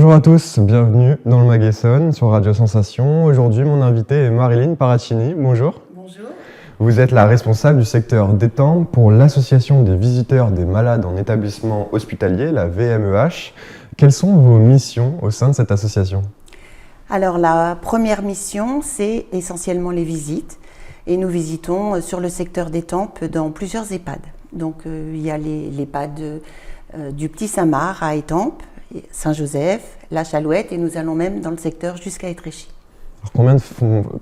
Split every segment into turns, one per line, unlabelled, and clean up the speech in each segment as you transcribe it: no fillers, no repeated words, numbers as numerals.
Bonjour à tous, bienvenue dans le Magason sur Radio Sensation. Aujourd'hui, mon invité est Marilyn Paracini. Bonjour.
Bonjour.
Vous êtes la responsable du secteur détente pour l'Association des visiteurs des malades en établissement hospitalier, la VMEH. Quelles sont vos missions au sein de cette association ?
Alors la première mission, c'est essentiellement les visites. Et nous visitons sur le secteur d'Étampes dans plusieurs EHPAD. Donc il y a l'EHPAD du Petit Saint-Marc à Étampes, Saint-Joseph, La Chalouette, et nous allons même dans le secteur jusqu'à Étréchy.
Alors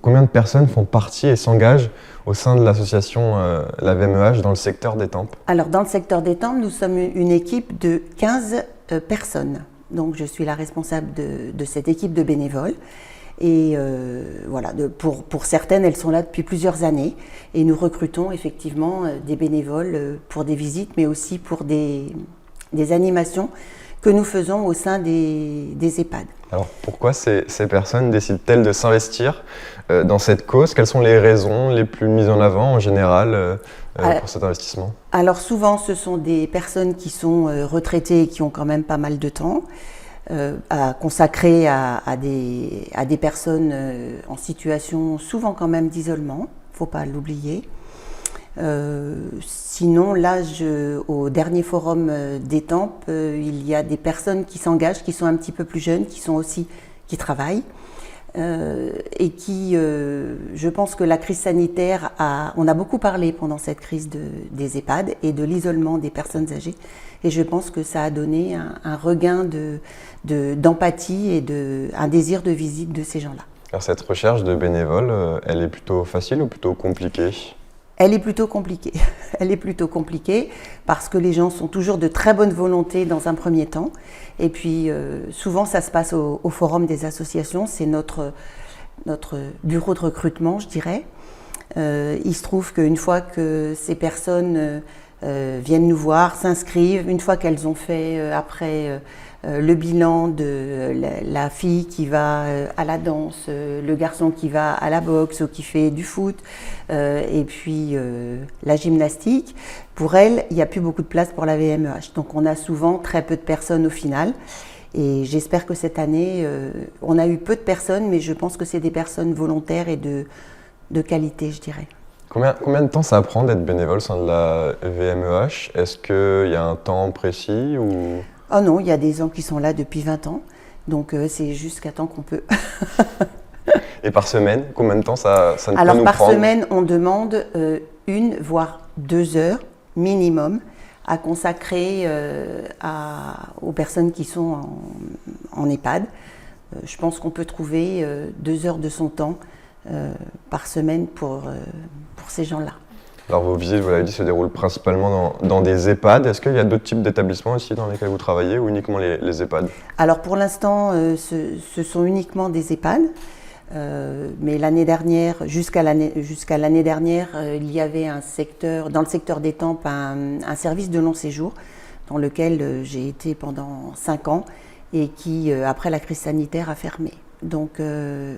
combien de personnes font partie et s'engagent au sein de l'association la VMEH dans le secteur d'Étampes ?
Alors dans le secteur d'Étampes, nous sommes une équipe de 15 personnes. Donc je suis la responsable de cette équipe de bénévoles. Et voilà, pour certaines, elles sont là depuis plusieurs années. Et nous recrutons effectivement des bénévoles pour des visites, mais aussi pour des animations que nous faisons au sein des EHPAD.
Alors pourquoi ces personnes décident-elles de s'investir dans cette cause ? Quelles sont les raisons les plus mises en avant en général pour cet investissement ?
Alors souvent ce sont des personnes qui sont retraitées et qui ont quand même pas mal de temps à consacrer à des personnes en situation souvent quand même d'isolement, il ne faut pas l'oublier. Sinon, là, au dernier forum d'Étampes, il y a des personnes qui s'engagent, qui sont un petit peu plus jeunes, qui travaillent, et qui, je pense que la crise sanitaire, on a beaucoup parlé pendant cette crise des EHPAD et de l'isolement des personnes âgées, et je pense que ça a donné un regain d'empathie et un désir de visite de ces gens-là.
Alors cette recherche de bénévoles, elle est plutôt facile ou plutôt compliquée ?
Elle est plutôt compliquée. Elle est plutôt compliquée parce que les gens sont toujours de très bonne volonté dans un premier temps. Et puis souvent ça se passe au forum des associations, c'est notre bureau de recrutement, je dirais. Il se trouve qu'une fois que ces personnes viennent nous voir, s'inscrivent, une fois qu'elles ont fait après le bilan de la fille qui va à la danse, le garçon qui va à la boxe ou qui fait du foot, et puis la gymnastique, pour elles, il n'y a plus beaucoup de place pour la VMEH. Donc on a souvent très peu de personnes au final. Et j'espère que cette année, on a eu peu de personnes, mais je pense que c'est des personnes volontaires et de qualité, je dirais.
Combien de temps ça prend d'être bénévole au sein de la VMEH ? Est-ce qu'il y a un temps précis ou...
Oh non, il y a des gens qui sont là depuis 20 ans, donc c'est jusqu'à temps qu'on peut.
Et par semaine, combien de temps ça peut nous prendre ?
Alors par semaine, on demande 1 voire 2 heures minimum à consacrer aux personnes qui sont en EHPAD. Je pense qu'on peut trouver 2 heures de son temps par semaine pour ces gens-là.
Alors vos visites, vous l'avez dit, se déroulent principalement dans des EHPAD. Est-ce qu'il y a d'autres types d'établissements aussi dans lesquels vous travaillez ou uniquement les EHPAD ? Alors
pour l'instant, ce sont uniquement des EHPAD. Mais l'année dernière, jusqu'à l'année dernière, il y avait dans le secteur d'Étampes, un service de long séjour dans lequel j'ai été pendant 5 ans et qui, après la crise sanitaire, a fermé. Donc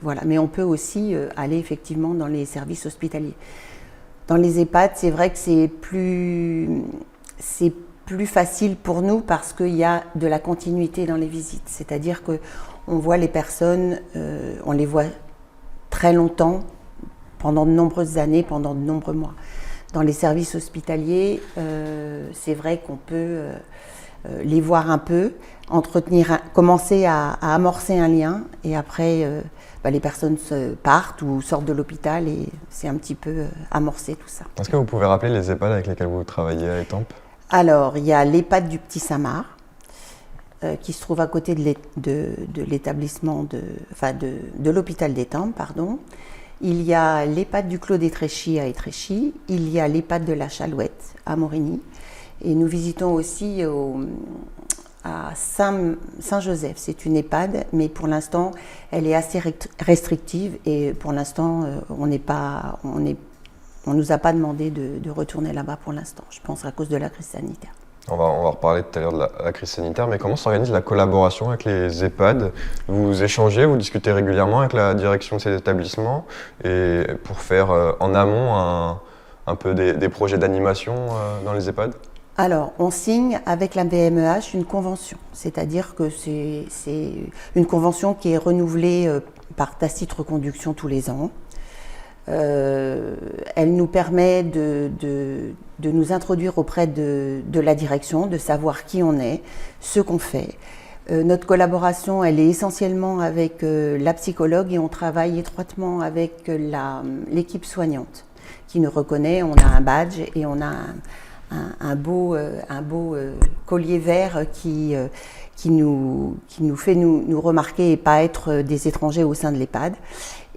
voilà, mais on peut aussi aller effectivement dans les services hospitaliers. Dans les EHPAD, c'est vrai que c'est plus facile pour nous parce qu'il y a de la continuité dans les visites. C'est-à-dire qu'on voit les personnes, on les voit très longtemps, pendant de nombreuses années, pendant de nombreux mois. Dans les services hospitaliers, c'est vrai qu'on peut les voir un peu, commencer à amorcer un lien, et après les personnes partent ou sortent de l'hôpital et c'est un petit peu amorcé tout ça.
Est-ce que vous pouvez rappeler les EHPAD avec lesquels vous travaillez à Étampes ?
Alors, il y a l'EHPAD du Petit Saint-Marc, qui se trouve à côté de l'établissement de l'hôpital d'Étampes, pardon. Il y a l'EHPAD du Clos d'Étréchy à Étréchy, il y a l'EHPAD de La Chalouette à Morigny, et nous visitons aussi à Saint-Joseph. C'est une EHPAD, mais pour l'instant, elle est assez restrictive et pour l'instant, on nous a pas demandé de retourner là-bas pour l'instant, je pense à cause de la crise sanitaire.
On va reparler tout à l'heure de la crise sanitaire, mais comment s'organise la collaboration avec les EHPAD ? Vous échangez, vous discutez régulièrement avec la direction de ces établissements et pour faire en amont un peu des projets d'animation dans les EHPAD ?
Alors, on signe avec la VMEH une convention, c'est-à-dire que c'est une convention qui est renouvelée par tacite reconduction tous les ans. Elle nous permet de nous introduire auprès de la direction, de savoir qui on est, ce qu'on fait. Notre collaboration, elle est essentiellement avec la psychologue et on travaille étroitement avec l'équipe soignante qui nous reconnaît. On a un badge et on a un beau collier vert qui nous fait nous remarquer et pas être des étrangers au sein de l'EHPAD.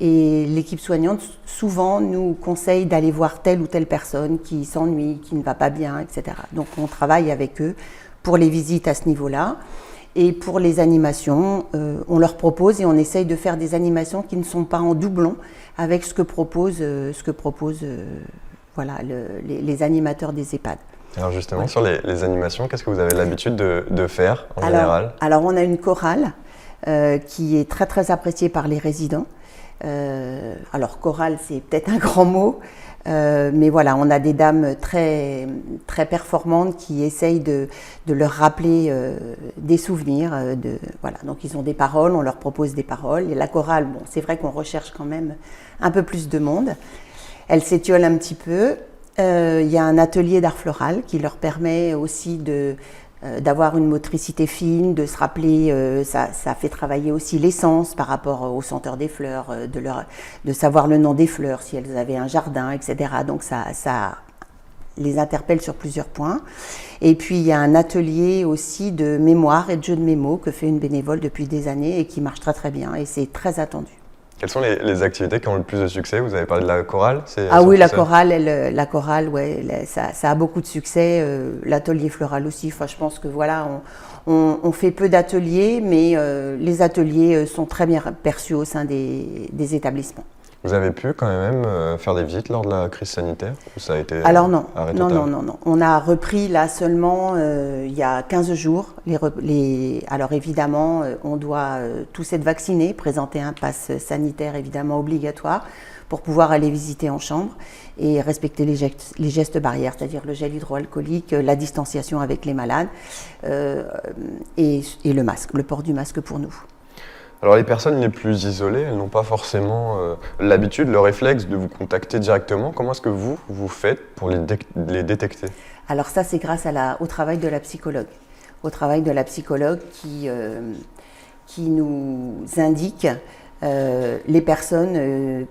Et l'équipe soignante, souvent, nous conseille d'aller voir telle ou telle personne qui s'ennuie, qui ne va pas bien, etc. Donc, on travaille avec eux pour les visites à ce niveau-là. Et pour les animations, on leur propose et on essaye de faire des animations qui ne sont pas en doublon avec ce que proposent les animateurs des EHPAD.
Alors justement, sur les animations, qu'est-ce que vous avez l'habitude de faire en général?
Alors, on a une chorale qui est très très appréciée par les résidents. Alors chorale, c'est peut-être un grand mot, mais voilà, on a des dames très, très performantes qui essayent de leur rappeler des souvenirs. Voilà. Donc ils ont des paroles, on leur propose des paroles. Et la chorale, bon, c'est vrai qu'on recherche quand même un peu plus de monde. Elle s'étiole un petit peu. Il y a un atelier d'art floral qui leur permet aussi d'avoir une motricité fine, de se rappeler, ça fait travailler aussi l'essence par rapport au senteur des fleurs, de savoir le nom des fleurs, si elles avaient un jardin, etc. Donc ça les interpelle sur plusieurs points. Et puis il y a un atelier aussi de mémoire et de jeu de mémo que fait une bénévole depuis des années et qui marche très très bien et c'est très attendu.
Quelles sont les activités qui ont le plus de succès? Vous avez parlé de la chorale.
Ah oui, la chorale, ouais, ça a beaucoup de succès. L'atelier floral aussi. Enfin, je pense que voilà, on fait peu d'ateliers, mais les ateliers sont très bien perçus au sein des établissements.
Vous avez pu quand même faire des visites lors de la crise sanitaire ou ça a été
Alors non,
arrêté
non,
tard?
non. On a repris là seulement il y a 15 jours. Alors évidemment, on doit tous être vaccinés, présenter un pass sanitaire évidemment obligatoire pour pouvoir aller visiter en chambre et respecter les gestes barrières, c'est-à-dire le gel hydroalcoolique, la distanciation avec les malades et le masque, le port du masque pour nous.
Alors les personnes les plus isolées, elles n'ont pas forcément l'habitude, le réflexe de vous contacter directement. Comment est-ce que vous faites pour les détecter?
Alors ça, c'est grâce au travail de la psychologue. Au travail de la psychologue qui nous indique les personnes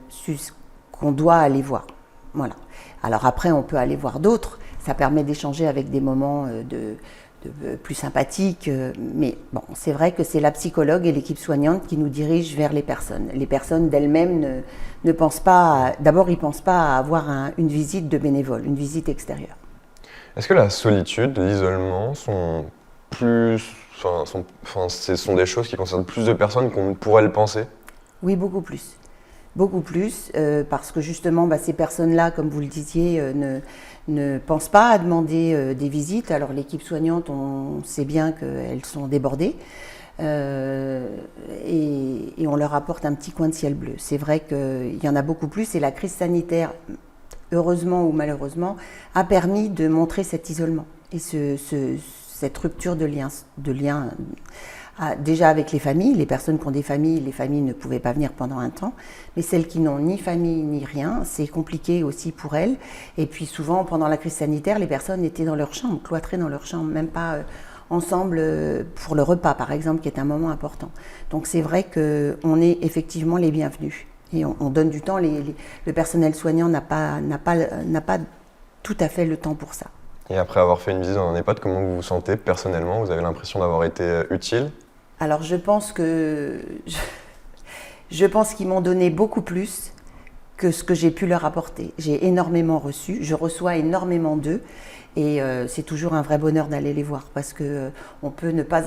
qu'on doit aller voir. Voilà. Alors après, on peut aller voir d'autres. Ça permet d'échanger avec des moments plus sympathiques. Mais bon, c'est vrai que c'est la psychologue et l'équipe soignante qui nous dirigent vers les personnes. Les personnes d'elles-mêmes ne pensent pas. D'abord, ils ne pensent pas à avoir une visite de bénévole, une visite extérieure.
Est-ce que la solitude, l'isolement ce sont des choses qui concernent plus de personnes qu'on ne pourrait le penser?
Oui, beaucoup plus. Beaucoup plus, parce que justement, ces personnes-là, comme vous le disiez, ne pensent pas à demander des visites. Alors l'équipe soignante, on sait bien qu'elles sont débordées et on leur apporte un petit coin de ciel bleu. C'est vrai qu'il y en a beaucoup plus et la crise sanitaire, heureusement ou malheureusement, a permis de montrer cet isolement et cette rupture de lien déjà avec les familles. Les personnes qui ont des familles, les familles ne pouvaient pas venir pendant un temps, mais celles qui n'ont ni famille ni rien, c'est compliqué aussi pour elles. Et puis souvent, pendant la crise sanitaire, les personnes étaient dans leur chambre, cloîtrées dans leur chambre, même pas ensemble pour le repas, par exemple, qui est un moment important. Donc c'est vrai qu'on est effectivement les bienvenus. Et on donne du temps, le personnel soignant n'a pas tout à fait le temps pour ça.
Et après avoir fait une visite dans un EHPAD, comment vous vous sentez personnellement? Vous avez l'impression d'avoir été utile?
Alors je pense qu'ils m'ont donné beaucoup plus que ce que j'ai pu leur apporter. J'ai énormément reçu, je reçois énormément d'eux et c'est toujours un vrai bonheur d'aller les voir parce qu'on peut ne pas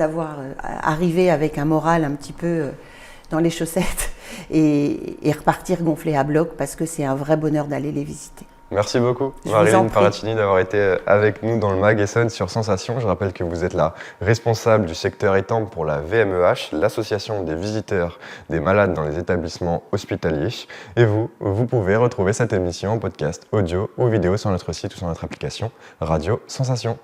arriver avec un moral un petit peu dans les chaussettes et repartir gonflé à bloc parce que c'est un vrai bonheur d'aller les visiter.
Merci beaucoup, Marilyn Paratini, d'avoir été avec nous dans le Mag Essonne sur Sensation. Je rappelle que vous êtes la responsable du secteur étampes pour la VMEH, l'association des visiteurs des malades dans les établissements hospitaliers. Et vous pouvez retrouver cette émission en podcast audio ou vidéo sur notre site ou sur notre application Radio Sensation.